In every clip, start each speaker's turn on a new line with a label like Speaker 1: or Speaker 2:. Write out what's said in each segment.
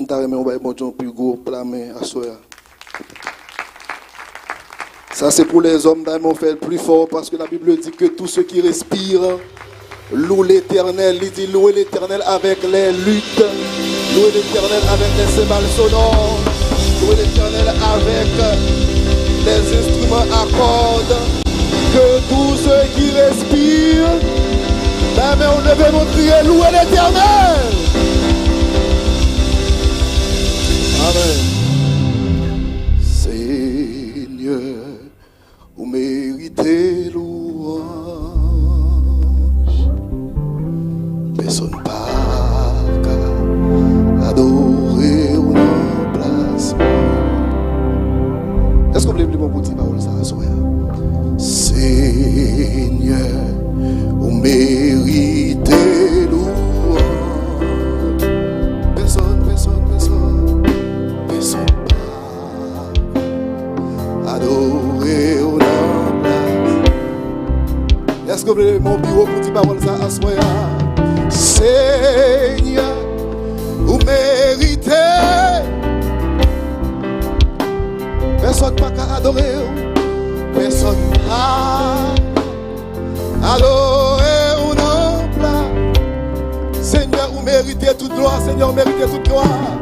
Speaker 1: Nous avons un bon Dieu plus gros pour la main à soi. Ça, c'est pour les hommes, on fait le plus fort parce que la Bible dit que tous ceux qui respirent louent l'Éternel. Il dit louer l'Éternel avec les luttes, louer l'Éternel avec les cymbales sonores, louer l'Éternel avec les instruments à cordes. Que tous ceux qui respirent, mais on devait nous crier louer l'Éternel. Amen. Seigneur, vous méritez louange. Personne pas qu'à adorer ou non place. Est-ce que vous voulez plus mon petit parole ça à soir? Seigneur, vous méritez louange. Personne pas adorer ou non place. Est-ce que vous voulez mon bureau petit parole ça à soir? Seigneur, vous méritez. Personne pas qu'à adorer. Personne pas adorer ou non place. Seigneur, vous méritez toute gloire. Seigneur, vous méritez toute gloire.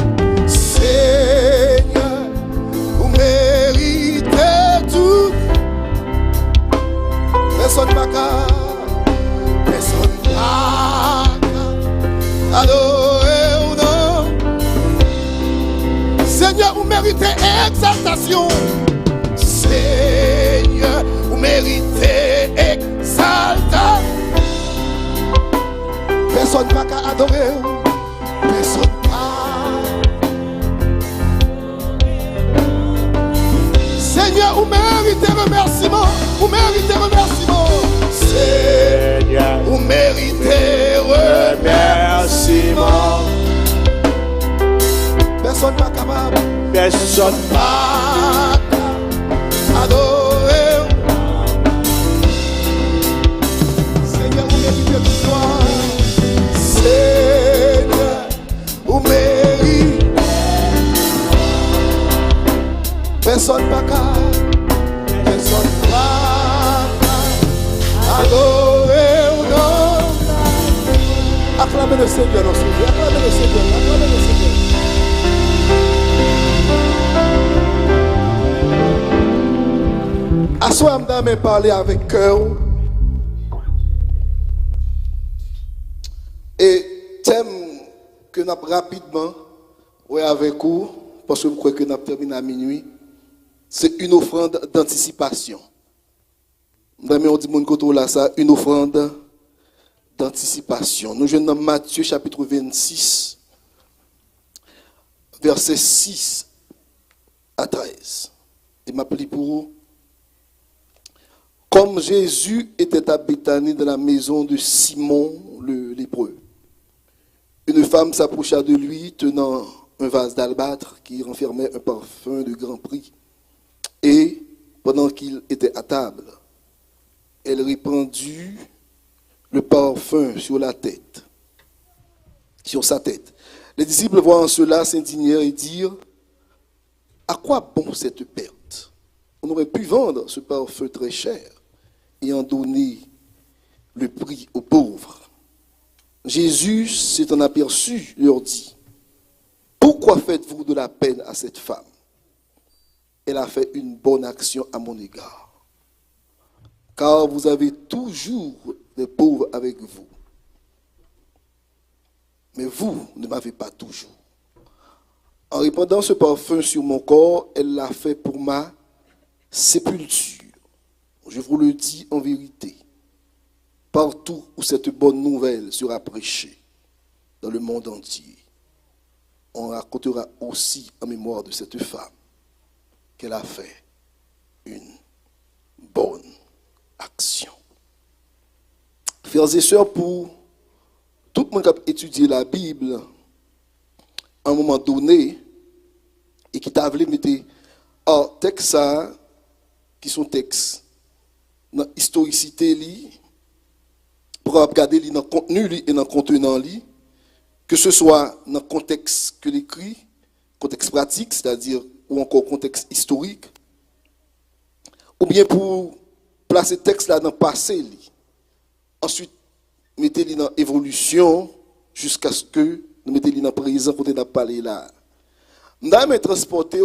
Speaker 1: Seigneur, vous méritez tout. Personne pas qu'à adorer ou non. Seigneur, vous méritez exaltation. Seigneur, vous méritez exaltation. Personne n'a qu'à adorer. Personne pas. Seigneur, vous méritez remerciement. Vous méritez remerciement. Seigneur, vous méritez remerciement. Personne pas capable. Personne pas adorer. Seigneur, vous méritez toute gloire. Seigneur, vous méritez. Personne pas capable. Personne pas adorer ou non. Acclamez le Seigneur dans ce lieu. Acclamez le Seigneur. Acclamez le Seigneur. Assois m'dame parler avec cœur. Et thème que nous avons rapidement avec vous, parce que vous croyez que nous avons terminé à minuit, c'est une offrande d'anticipation. M'dame on dit mon côté là ça, une offrande d'anticipation. Nous sommes dans Matthieu chapitre 26, versets 6 à 13. Et m'appelle pour vous. Comme Jésus était à Béthanie dans la maison de Simon le lépreux, une femme s'approcha de lui tenant un vase d'albâtre qui renfermait un parfum de grand prix. Et pendant qu'il était à table, elle répandit le parfum sur sa tête. Les disciples voyant cela s'indignèrent et dirent: à quoi bon cette perte? On aurait pu vendre ce parfum très cher et en donner le prix aux pauvres. Jésus s'étant aperçu, leur dit: pourquoi faites-vous de la peine à cette femme? Elle a fait une bonne action à mon égard. Car vous avez toujours des pauvres avec vous. Mais vous ne m'avez pas toujours. En répandant ce parfum sur mon corps, elle l'a fait pour ma sépulture. Je vous le dis en vérité, partout où cette bonne nouvelle sera prêchée, dans le monde entier, on racontera aussi en mémoire de cette femme qu'elle a fait une bonne action. Frères et sœurs, pour tout le monde qui a étudié la Bible, à un moment donné, et qui t'a voulu mettre en texte ça, qui sont textes dans l'historicité, pour regarder dans le contenu et dans le contenant, que ce soit dans le contexte que l'écrit, contexte pratique, c'est-à-dire ou encore contexte historique, ou bien pour placer le texte là dans le passé, ensuite mettez-le dans l'évolution jusqu'à ce que nous mettez-le dans le présent côté n'a parlé là. Nous avons transporté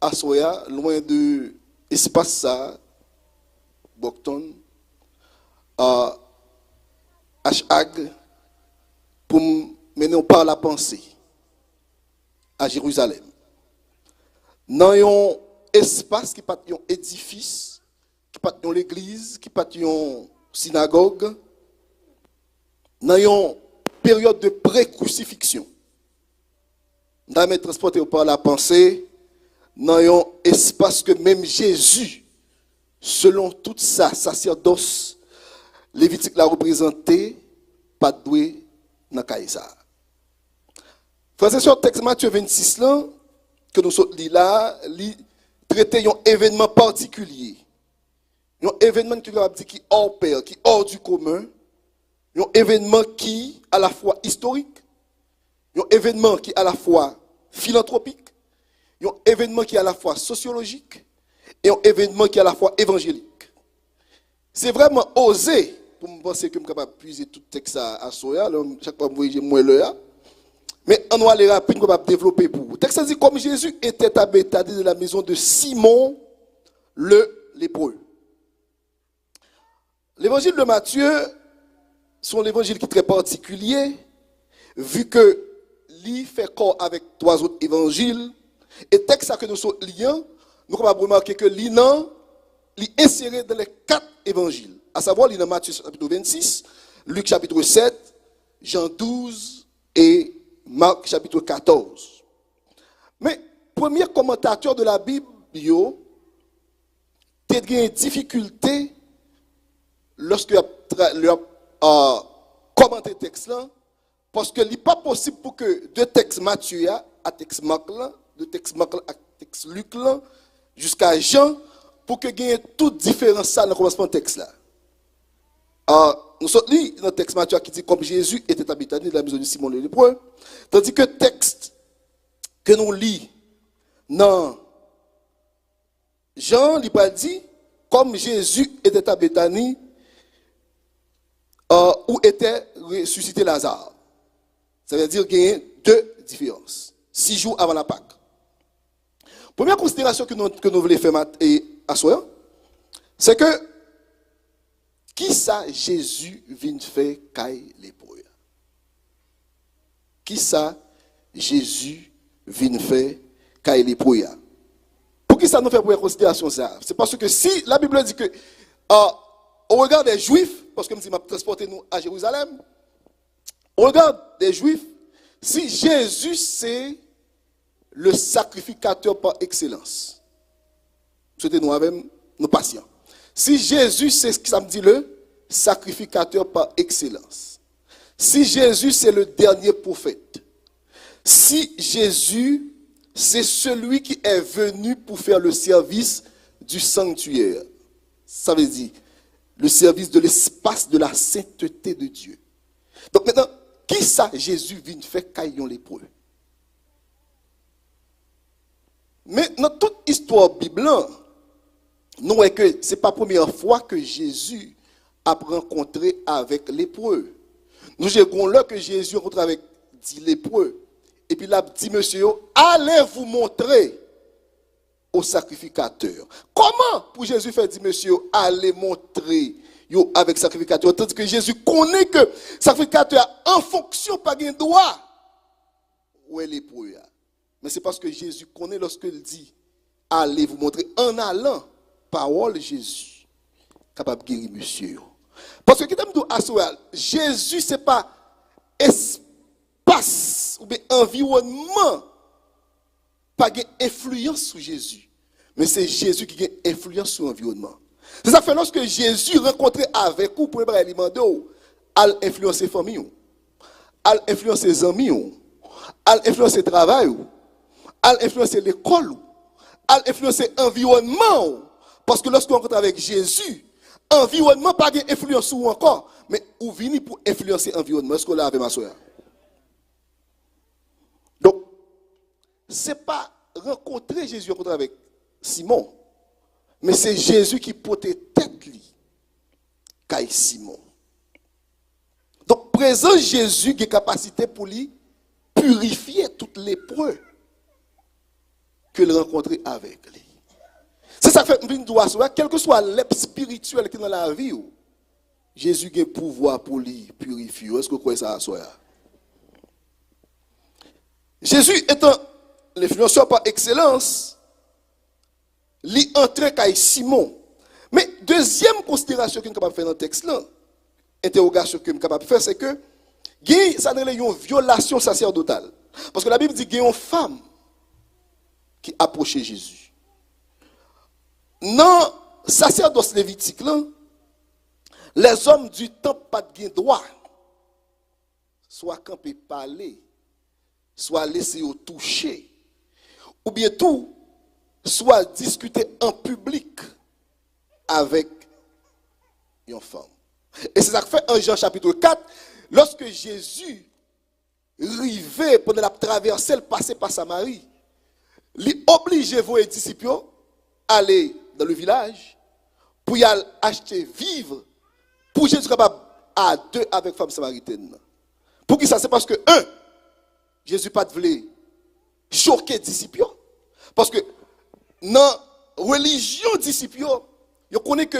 Speaker 1: à Soya, loin de l'espace ça, Bocton, à H.A.G. pour mener par la pensée à Jérusalem. Dans un espace qui n'est pas un édifice, qui n'est pas l'église, qui n'est pas une synagogue, dans une période de pré-crucifixion. Nous avons transporté par la pensée dans un espace que même Jésus, selon toute sa sacerdoce, Lévitique l'a représenté, pas doué dans Kaïsa. Frères et sœurs, texte Matthieu 26 là, que nous sommes là, traite un événement particulier. Un événement qui est hors pair, qui est hors du commun. Un événement qui est à la fois historique, un événement qui est à la fois philanthropique, un événement qui est à la fois sociologique et un événement qui est à la fois évangélique. C'est vraiment osé pour me penser que je suis capable de puiser tout le texte à Soya. Chaque fois que je vois moins le. Mais on va aller rapide, on va développer pour vous. Le texte dit comme Jésus était à Béthanie de la maison de Simon le lépreux. L'évangile de Matthieu, c'est l'évangile qui est très particulier, vu que lui fait corps avec trois autres évangiles. Et texte que nous sommes liés, nous pouvons remarquer que lui est inséré dans les quatre évangiles. À savoir, il est dans Matthieu chapitre 26, Luc chapitre 7, Jean 12 et Marc chapitre 14. Mais, premier commentateur de la Bible, il a une difficulté lorsque il a commenté le texte là, parce que il n'est pas possible pour que deux textes Matthieu à texte Marc là, deux textes Marc à texte Luc là, jusqu'à Jean, pour que il y ait toute différence ça dans le commencement du texte là. Nous sommes lits dans le texte Matthieu qui dit comme Jésus était à Béthanie de la maison de Simon le lépreux, tandis que le texte que nous lisons dans Jean, il pas dit comme Jésus était à Béthanie où était ressuscité Lazare. Ça veut dire qu'il y a deux différences. 6 jours avant la Pâque. Première considération que nous voulons faire à soi, c'est que qui ça Jésus vient faire caille lépreux? Qui ça Jésus vient faire caille lépreux? Pour qui ça nous fait première considération ça? C'est parce que si la Bible dit que au regard des Juifs, parce que je m'a transporté nous à Jérusalem, au regard des Juifs, si Jésus c'est le sacrificateur par excellence, c'était nous avec nos patients. Si Jésus c'est ce que ça me dit le sacrificateur par excellence, si Jésus c'est le dernier prophète, si Jésus c'est celui qui est venu pour faire le service du sanctuaire, ça veut dire le service de l'espace de la sainteté de Dieu. Donc maintenant, qui ça Jésus vient faire caillon lépreux? Mais dans toute histoire biblique, nous voyons que ce n'est pas la première fois que Jésus a rencontré avec lépreux. Nous avons là que Jésus a rencontré avec 10 lépreux. Et puis là, dit monsieur, allez vous montrer au sacrificateur. Comment pour Jésus faire dire monsieur, allez montrer avec sacrificateur? Tandis que Jésus connaît que sacrificateur en fonction pas de droit. Où est lépreux? Mais c'est parce que Jésus connaît lorsqu'il dit allez vous montrer en allant, parole de Jésus, capable de guérir monsieur. Parce que Jésus, ce n'est pas espace ou bien environnement, pas influence sur Jésus. Mais c'est Jésus qui a influence sur l'environnement. C'est ça que fait lorsque Jésus rencontrait avec vous, pour lui demander, à influencer la famille, à influencer les amis, à influencer le travail, à influencer l'école, à influencer l'environnement. Parce que lorsqu'on rencontre avec Jésus, l'environnement n'a pas d'influence sur vous encore, mais vous venez pour influencer l'environnement. Est-ce que là avec ma soeur? Donc, ce n'est pas rencontrer Jésus rencontrer avec Simon, mais c'est Jésus qui portait tête lui, qu'à Simon. Donc, présent Jésus qui a capacité pour lui purifier toutes les preuves que le rencontrer avec lui. C'est ça que fait une doigt, quel que soit l'être spirituel qui est dans la vie, Jésus a le pouvoir pour lui purifier. Est-ce que vous croyez ça à soi? Jésus étant l'influenceur par excellence, lui entrait avec Simon. Mais deuxième considération que nous sommes capables de faire dans le texte là, interrogation que nous sommes capables de faire, c'est que ça a une violation sacerdotale. Parce que la Bible dit qu'il y a une femme qui approchait Jésus. Dans le sacerdoce lévitique, là, les hommes du temple pas de droit, soit camper parler, soit laisser au toucher, ou bien tout, soit discuter en public avec une femme. Et c'est ça que fait en Jean chapitre 4, lorsque Jésus arrivait pendant la traversée, le passé par Samarie, il obligeait vos disciples à aller dans le village pour y aller acheter vivre pour Jésus capable à deux avec femme samaritaine. Pour qui ça? C'est parce que Jésus pas voulait choquer les disciples. Parce que dans la religion disciples, ils connaissent que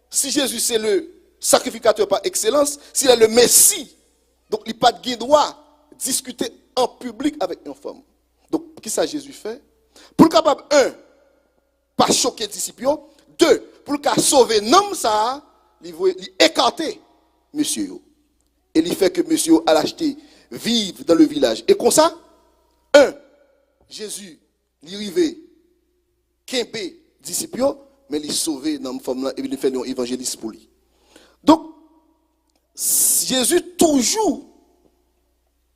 Speaker 1: si Jésus c'est le sacrificateur par excellence, s'il est le Messie, donc il n'a pas de droit de discuter en public avec une femme. Donc, qu'est-ce que Jésus fait? Pour le capable, pas choquer les disciples, deux, pour le sauver l'homme, ça, il écarter monsieur. Et il fait que monsieur a acheté vivre dans le village. Et comme ça, Jésus, il arrive, Kempe, disciples, mais il sauvé dans la femme et il fait un évangéliste pour lui. Donc, Jésus toujours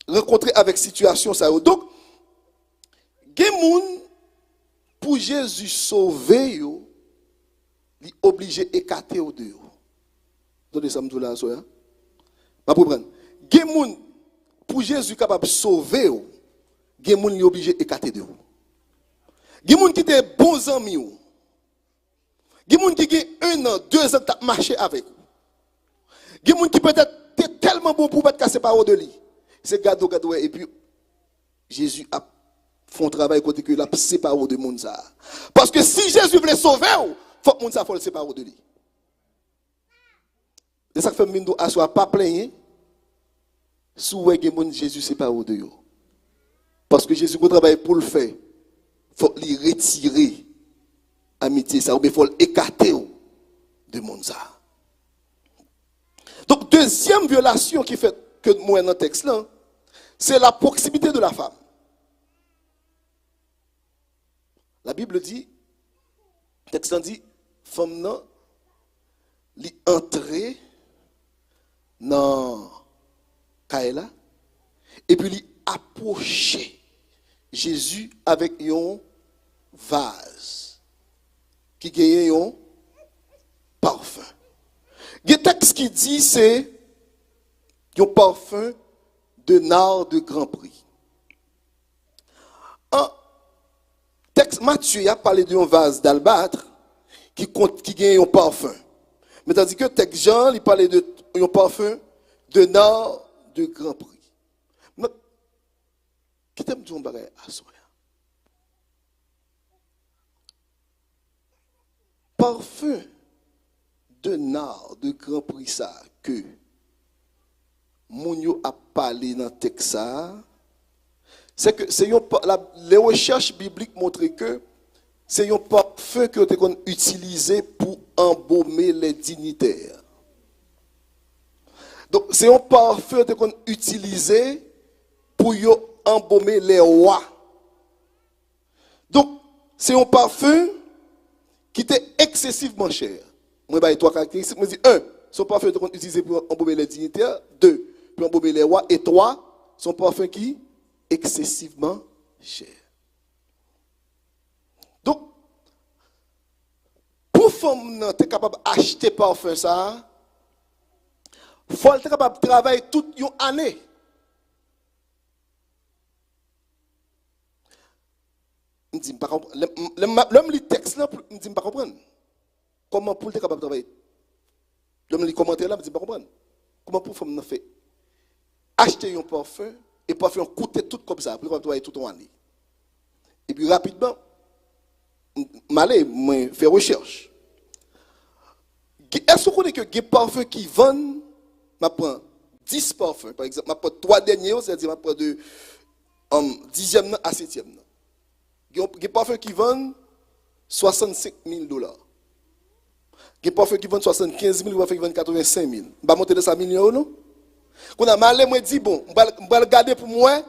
Speaker 1: rencontré avec situation ça. Donc, Gemoun, pour Jésus sauver, il est obligé d'écarter au dehors. Donnez ça me là, soya. Pas pour prendre. Gemoun, pour Jésus capable de sauver, Gemoun est obligé d'écarter dehors. Gemoun qui était bons amis. Gemoun qui a 1 an, 2 ans, qui marché avec vous. Gemoun qui peut-être tellement bon pour ne pas casser par de lui. C'est gado, et puis Jésus a fait un travail côté que il a séparé de monde ça. Parce que si Jésus voulait sauver, il faut que monde ça faut le séparer de lui. C'est ça que fait Mindo à soi pas plaigner. Sous Jésus séparé de lui. Parce que Jésus a travaillé pour le faire. Il faut lui retirer amitié ça ou bien il faut l'écarter de monde ça. Donc deuxième violation qui fait que moi dans le texte là, c'est la proximité de la femme. La Bible dit, le texte dit, femme nan li entrer dans Kaela et puis li approcher Jésus avec un vase qui gagne un parfum. Il y a un texte qui dit c'est un parfum de nard de grand prix. En texte Matthieu a parlé d'un vase d'albâtre qui gagne un parfum. Mais tandis que texte Jean il parlait d'un parfum de nard de grand prix. Mais qui t'aime dire un bagage à soi? Parfum de nard de grand prix ça que Mounio a parlé dans le texte ça, c'est que les recherches bibliques montrent que c'est un parfum que ont utilisé pour embaumer les dignitaires. Donc c'est un parfum que ont utilisé pour embaumer les rois. Donc c'est un parfum qui était excessivement cher. Moi, j'ai 3 caractéristiques. Je dis 1, son parfum qu'on utilise pour embaumer les dignitaires. 2, pour embaumer les rois. Et 3, son parfum qui est excessivement cher. Donc, pour femme être capable d'acheter parfum ça, il faut être capable de travailler toute une année. me dit pas comprendre. L'homme lit texte là, me dit pas comprendre. Comment pour être capable de travailler? L'homme lit commentaire là, me dit pas comprendre. Comment pour femme faire acheter un parfum et parfum coûter tout comme ça, pour travailler tout en année. Et puis rapidement m'aller faire recherche. Est-ce que vous connaissez que des parfums qui vendent, je prends 10 parfums, par exemple, je prends 3 derniers, c'est-à-dire je prends de 10e à 7e. Des parfums qui vendent $65,000. Des parfums qui vendent 75 000, des parfums qui vendent 85 000. Je vais monter de ça million, non? Quand on a mal, moi dit bon, je vais regarder pour moi,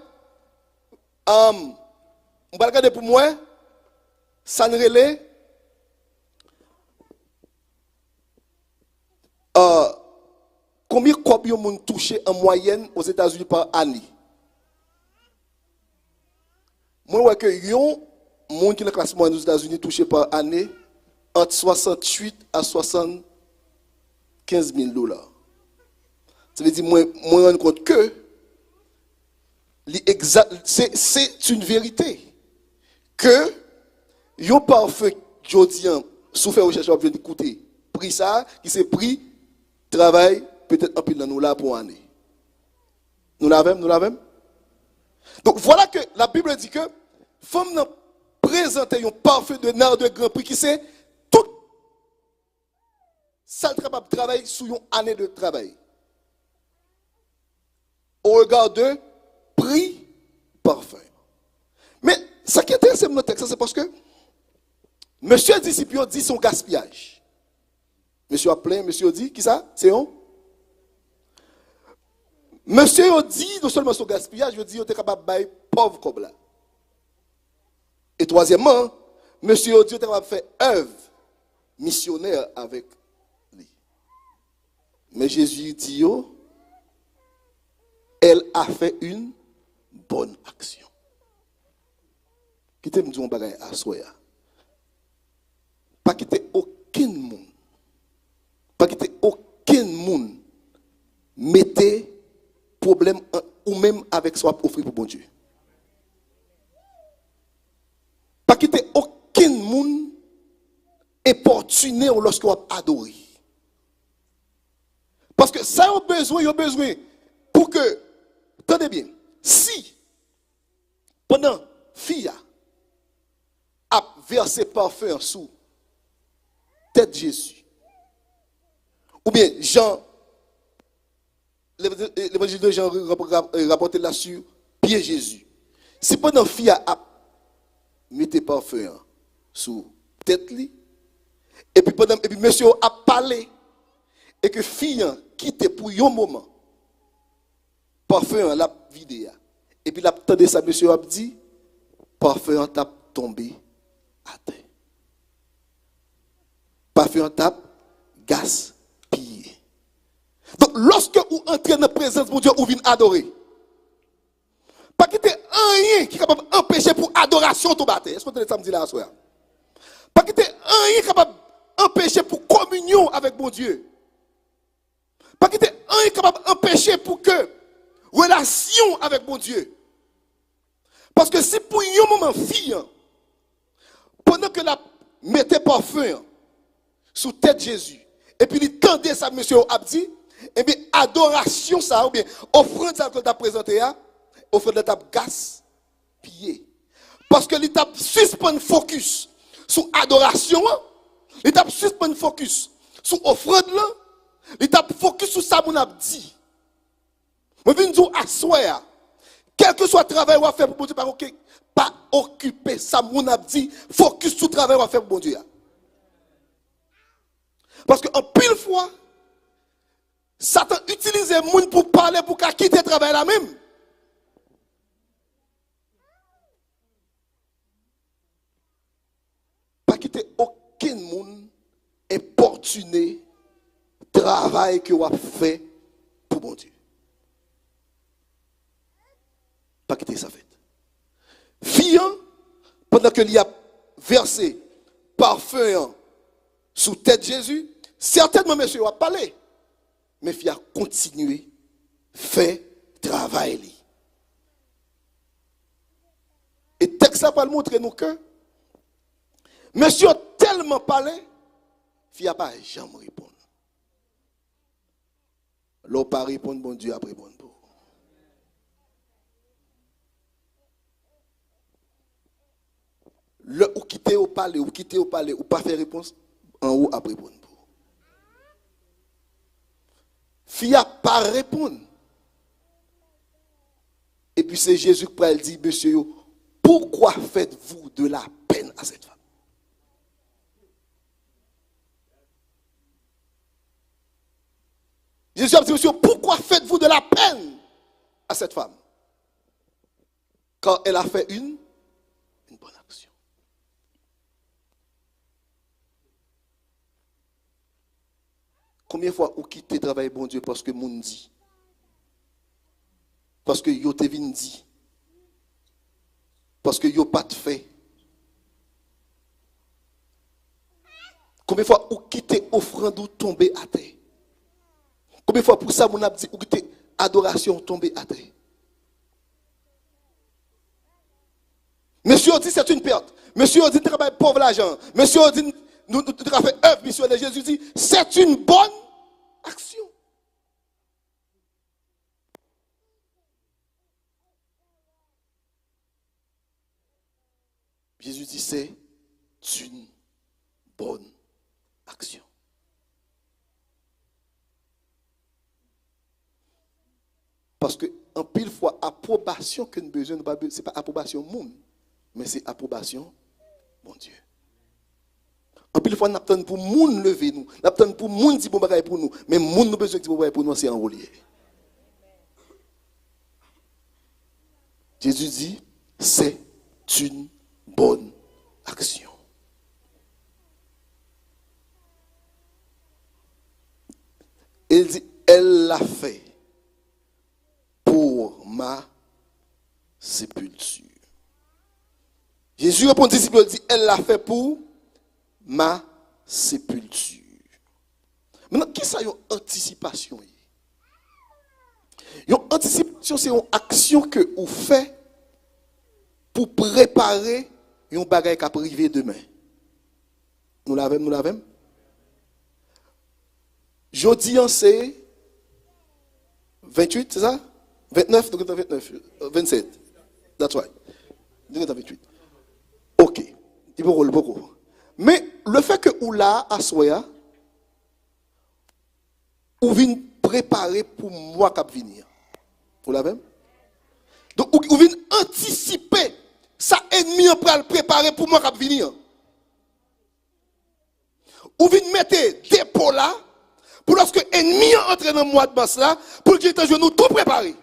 Speaker 1: ça ne relève combien de copies ont touché en moyenne aux États-Unis par année? Moi, je vois que les gens qui ont la classe moyenne aux États-Unis touché par année entre 68 à 75 $000. Ça veut dire, moi, je me rends compte que c'est une vérité. Que yon parfait jodien, sous faire recherche, on écouter, pris ça, qui s'est pris, travail, peut-être un peu dans nous là pour une année. Nous l'avons. Donc voilà que la Bible dit que, femme n'a présenté un parfait de nard de grand prix qui c'est tout ça capable de travailler sur une année de travail. Au regard de prix parfum. Mais ce qui est intéressant dans le texte, c'est parce que monsieur disciple dit son gaspillage. Monsieur a plein, monsieur dit, qui ça? C'est on? Monsieur a dit, non seulement son gaspillage, il dit, il est capable de bailler pauvre comme là. Et troisièmement, monsieur a dit, il est capable de faire œuvre missionnaire avec lui. Mais Jésus dit, elle a fait une bonne action. Qui te me dit un bagage à soi. Pas quitter aucun monde. Pas quitter aucun monde. Mettez problème ou même avec soi pour offrir pour bon Dieu. Pas quitter aucun monde importuné lorsqu'on a adoré. Parce que ça a besoin pour que, tenez bien, si pendant fille a versé parfum sous tête de Jésus, ou bien Jean, l'évangile de Jean rapporté là sur pied Jésus, si pendant fille a mis parfum sous tête li, et puis monsieur a parlé, et que fille quitte pour un moment, parfum la vidéo, et puis l'attendait ça, monsieur a dit, parfum t'a tombé à terre. Parfum t'a gaspillé. Donc, lorsque vous entrez dans la présence de Dieu, vous venez adorer. Pas quitter rien qui est capable d'empêcher pour adoration ton baptême. Est-ce que vous entendez ça me dire là, soir? Pas quitter rien capable d'empêcher pour communion avec mon Dieu. Pas quitter rien capable d'empêcher pour que relation avec mon Dieu. Parce que si pour un moment fille, pendant que la mettait parfum sous tête de Jésus, et puis il tendait ça, monsieur Abdi, et bien adoration ça, ou bien offrande ça que tu as présenté, offrande de ta gaspillé. Parce que l'étape suspend focus sur adoration, l'étape suspend focus sur offrande là, l'étape focus sur ça mon abdi. Je viens de dire à soi, quel que soit le travail qu'on va faire pour Dieu, pas occuper ça mon abdi, focus sur le travail qu'on va faire pour Dieu. Parce qu'en pile fois, Satan utilise les gens pour parler, pour quitter le travail là même. Pas quitter aucun monde importuné travail que vous avez fait pour mon Dieu. Pas quitter ça fait. Fille, pendant que il a versé parfum sous tête de Jésus, certainement monsieur a parlé. Mais il a continué faire travail. Et texte ça va montrer nous que Monsieur a tellement parlé, il n'a pas jamais répondu. L'on pas répondre, bon Dieu a répondre pour. Le ou quitter au palais, ou pas faire réponse, en haut a répondre pour. Fille a pas répondre. Et puis c'est Jésus qui elle dit, monsieur, pourquoi faites-vous de la peine à cette femme? Jésus a dit, monsieur, pourquoi faites-vous de la peine à cette femme? Quand elle a fait une bonne action. Combien de fois vous quittez le travail, bon Dieu, parce que moun dit? Parce que yo te vin dit? Parce que yo pas de fait? Combien de fois vous quittez offrande ou tomber à terre? Combien de fois pour ça, mon a dit, vous quittez adoration tomber à terre? Monsieur dit c'est une perte. Monsieur dit travail pauvre l'argent. Monsieur dit nous travaillons fait œuvre missionnaire. Jésus dit c'est une bonne action. Jésus dit c'est une bonne action. Parce que en pile fois approbation que nous besoin, c'est pas approbation monde, mais c'est approbation mon Dieu. En pile fois nous attendons pour monde lever nous, nous attendons pour monde dire bon bagaille pour nous, mais monde nous besoin dire bon bagaille pour nous, c'est enrôler. Jésus dit c'est une bonne action. Il dit elle l'a fait pour ma sépulture. Jésus répond aux disciples, il dit, elle l'a fait pour ma sépulture. Maintenant, qu'est-ce que c'est une anticipation? Une anticipation, c'est une action que vous faites pour préparer un bagage qui va arriver demain. Nous l'avons? Jeudi, c'est 28, c'est ça? 29, 27. That's right. 28. Ok. Il peut rouler beaucoup. Mais le fait que ou là, à Soya, ou vient préparer pour moi qui va venir. Vous l'avez? Donc, ou vient anticiper ça ennemi pour le préparer pour moi qui va venir. Ou vient mettre des pots là, pour lorsque l'ennemi entre dans le mois de mars là, pour qu'il te nous tout préparer.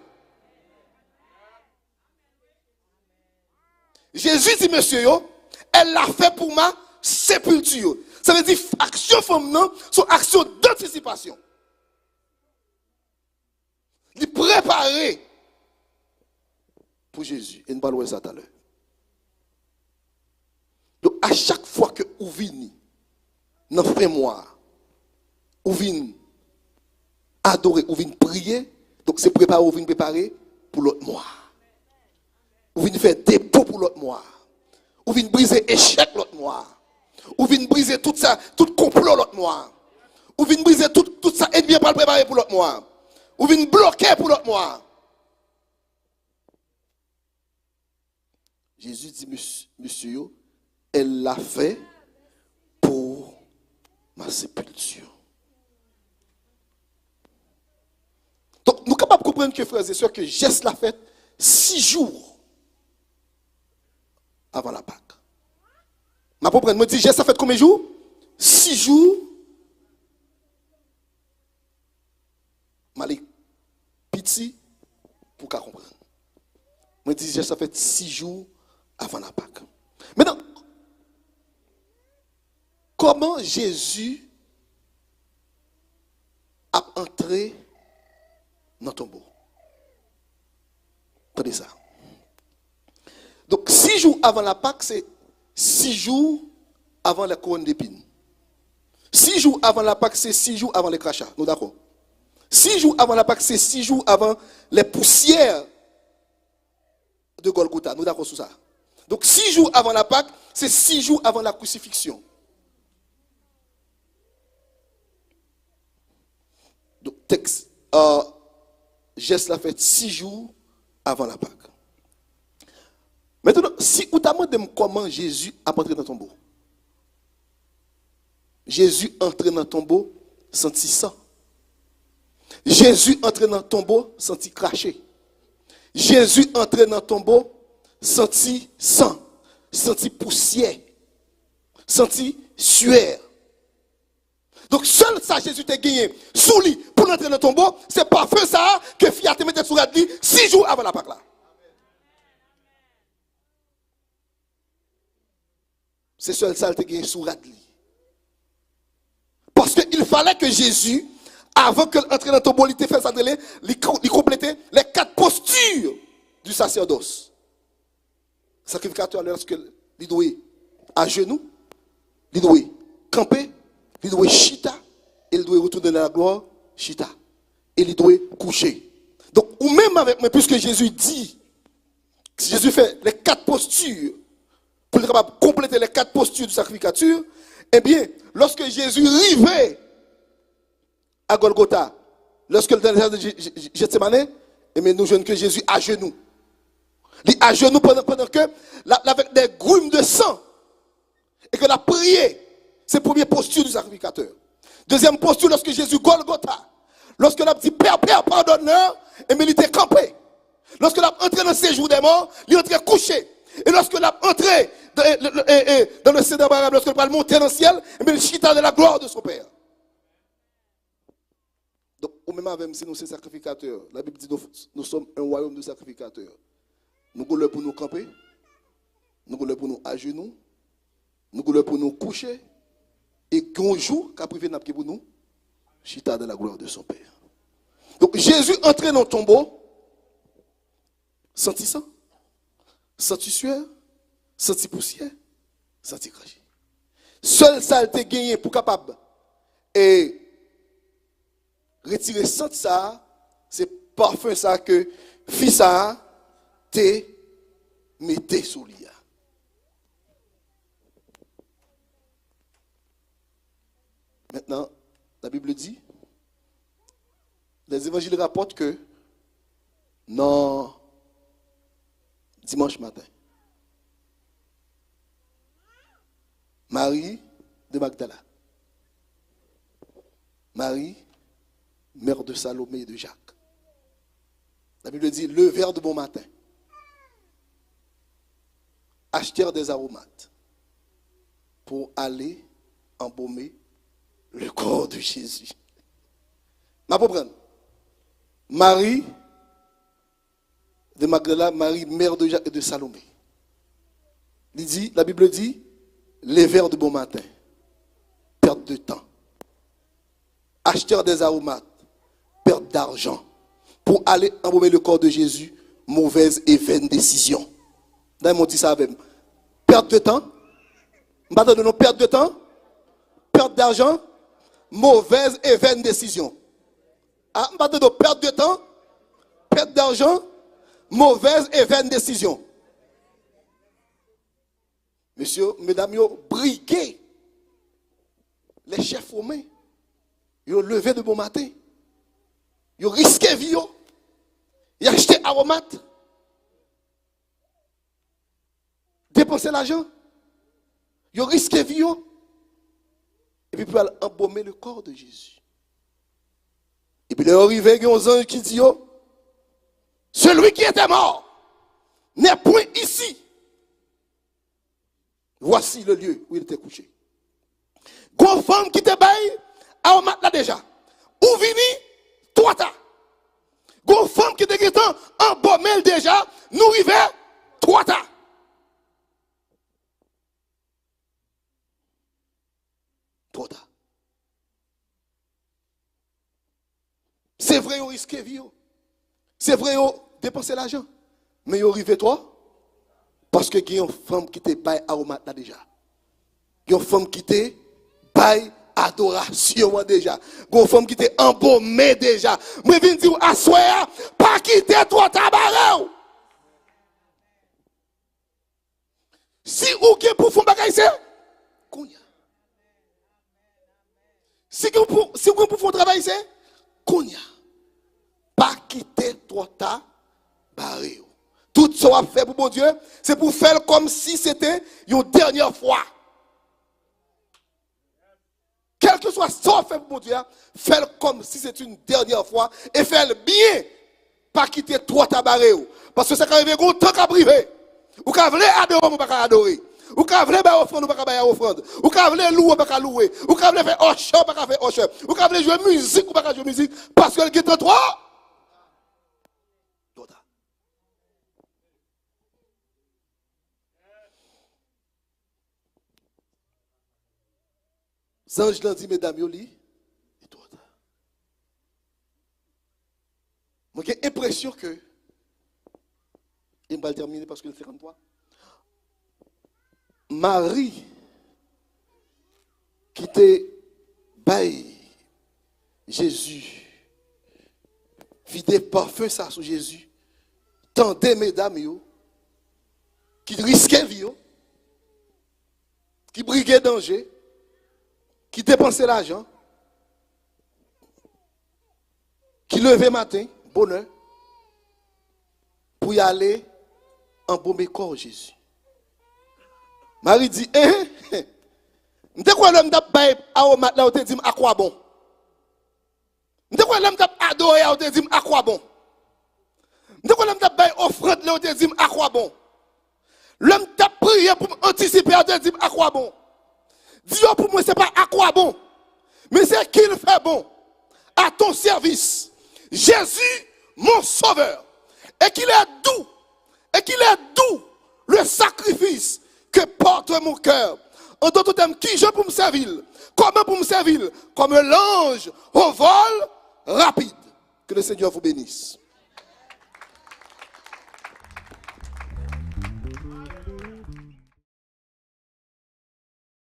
Speaker 1: Jésus dit, monsieur, elle l'a fait pour ma sépulture. Ça veut dire, action femme, non, son action d'anticipation. Il préparer pour Jésus. Et nous parlons de ça tout à l'heure. Donc, à chaque fois que vous venez dans le frémoire, vous venez adorer, vous venez prier, donc c'est préparer, vous venez préparer pour l'autre mois. Vous venez faire dépôt pour l'autre mois. Vous venez briser échec l'autre mois. Vous venez briser tout ça, tout complot l'autre mois. Vous venez briser tout ça et bien pas le préparer pour l'autre mois. Vous venez bloquer pour l'autre mois. Jésus dit, monsieur, elle l'a fait pour ma sépulture. Donc, nous sommes capables de comprendre que, frères et sœurs, que geste l'a fait 6 jours avant la Pâque. Ma propre me dit, geste l'a fait combien de jours? 6 jours. Malik, petit, pour qu'à comprendre. Me dit, geste l'a fait 6 jours avant la Pâque. Maintenant, comment Jésus a entré dans ton tombeau? Attendez ça. Donc, 6 jours avant la Pâque, c'est 6 jours avant la couronne d'épines. 6 jours avant la Pâque, c'est 6 jours avant les crachats. Nous d'accord? 6 jours avant la Pâque, c'est 6 jours avant les poussières de Golgotha. Nous d'accord sur ça? Donc 6 jours avant la Pâque, c'est 6 jours avant la crucifixion. Donc texte, geste l'a fait 6 jours avant la Pâque. Maintenant, si vous t'avez demandé comment Jésus a entré dans le tombeau, Jésus entré dans le tombeau, senti sang. Jésus entré dans le tombeau, senti cracher. Jésus entré dans le tombeau, senti sang, senti poussière, senti sueur. Donc seul ça Jésus t'a gagné sous lui pour entrer dans le tombeau, c'est pas feu ça que Fiat te mettait sous la lit 6 jours avant la Pâque là. C'est seul ça t'a gagné sous la lit. Parce qu'il fallait que Jésus, avant qu'il entre dans le tombeau, il te fait ça, il complétait les 4 postures du sacerdoce. Le sacrificateur, lorsqu'il doit à genoux, il doit camper, il doit chita, il doit retourner dans la gloire, chita. Et il doit coucher. Donc, ou même avec moi, puisque Jésus dit, Jésus fait les 4 postures, pour être capable de compléter les 4 postures du sacrificature, eh bien, lorsque Jésus arrivait à Golgotha, lorsque le désert de Gethsemane, eh bien, nous jeunes que Jésus à genoux. Il est à genoux pendant que, avec des grumes de sang, et que la prière, c'est la première posture du sacrificateur. Deuxième posture, lorsque Jésus Golgotha, lorsque l'on dit Père, pardonne-leur, et mais il était campé. Lorsque l'on entré dans le séjour des morts, il est entré couché. Et lorsque l'on entré dans le séjour des lorsque l'on monter dans le ciel, et bien il chita de la gloire de son Père. Donc, au même avec si nous sommes sacrificateurs, la Bible dit nous sommes un royaume de sacrificateurs. Nous voulons pour nous camper, nous voulons pour nous à genoux, nous voulons pour nous coucher, et qu'un jour, qu'après nous pour nous, chita de la gloire de son Père. Donc Jésus entrait dans le tombeau, senti sang, senti sueur, senti poussière, senti cracher. Seul ça a été gagné pour capable et retirer sang ça, c'est parfum ça que fils ça te mettez sous lui. Maintenant, la Bible dit, les évangiles rapportent que non, dimanche matin, Marie de Magdala, Marie, mère de Salomé et de Jacques, la Bible dit, levèrent de bon matin, achetèrent des aromates pour aller embaumer le corps de Jésus. Ma comprendre. Marie de Magdala, Marie, mère de Jacques et de Salomé. La Bible dit, levèrent de bon matin, perte de temps, achetèrent des aromates, perte d'argent, pour aller embaumer le corps de Jésus, mauvaise et vaine décision. Dans mon dit ça avec moi. Perte de temps, perte de temps, perte d'argent, mauvaise et vaine décision. Ah, perte de temps, perte d'argent, mauvaise et vaine décision. Monsieur, mesdames, ils ont brigué les chefs romains. Ils ont levé de bon matin. Ils ont risqué vie. Ils ont acheté aromates. Dépensé l'argent. Ils ont risqué vie. Et puis pour aller embaumer le corps de Jésus. Et puis il est arrivé, il y a un ange qui dit, celui qui était mort n'est point ici. Voici le lieu où il était couché. Une femme qui te baille, à mat là déjà. Où vini, toi ta. Une femme qui te guette embaumé déjà, nous rive, toi ta. Toi ta. C'est vrai, vous risquez vie. C'est vrai, vous dépensez l'argent. Mais vous arrivez toi. Parce que il y a une femme qui te baille aromate là déjà. Il y a une femme qui te baille adoration déjà. Il y a une femme qui te embaumé déjà. Moi, je viens dire, assoya, pas quitter toi tabarou. ou qui pour faire bagaille c'est Kounya. Si vous pour faire travail c'est Kounya. Pas quitter trop tard barré. Tout ce qu'on fait pour mon Dieu, c'est pour faire comme si c'était une dernière fois. Quel que soit ce qu'on fait pour mon Dieu, faire comme si c'était une dernière fois et faire bien. Pas quitter trop tard barré. Parce que ça arrive au temps qu'à privé. Ou qu'à voler adorer, ou pas adorer. Ou qu'à voler offrande, ou pas offrande. Ou qu'à voler louer, ou pas louer. Ou qu'à voler faire hocheur, ou pas faire hocheur. Ou qu'à voler jouer musique, ou pas jouer musique. Parce que le qui est trop. Zange l'a dit, mesdames, yoli. Et tout. Moi, j'ai l'impression que. Et je vais terminer parce que le 53. Marie, qui était bail Jésus, vidé parfum ça sur Jésus, tendez mesdames, yo, qui risquait vie, qui briguait danger, qui dépensait l'argent, qui levait matin, bonheur, pour y aller embaumer corps Jésus. Marie dit, m'te quoi l'homme t'a bail à au mat là, on te dit à quoi bon? M'te quoi l'homme t'a adoré, on te dit à quoi bon? M'te quoi l'homme t'a bail offrande là, on te dit à quoi bon? L'homme t'a prié pour anticiper, on te dit à quoi bon? Dieu pour moi, c'est pas à quoi bon, mais c'est qu'il fait bon à ton service. Jésus, mon sauveur, et qu'il est doux le sacrifice que porte mon cœur. En d'autres termes, qui je pour me servir? Comment pour me servir? Comme l'ange au vol rapide. Que le Seigneur vous bénisse.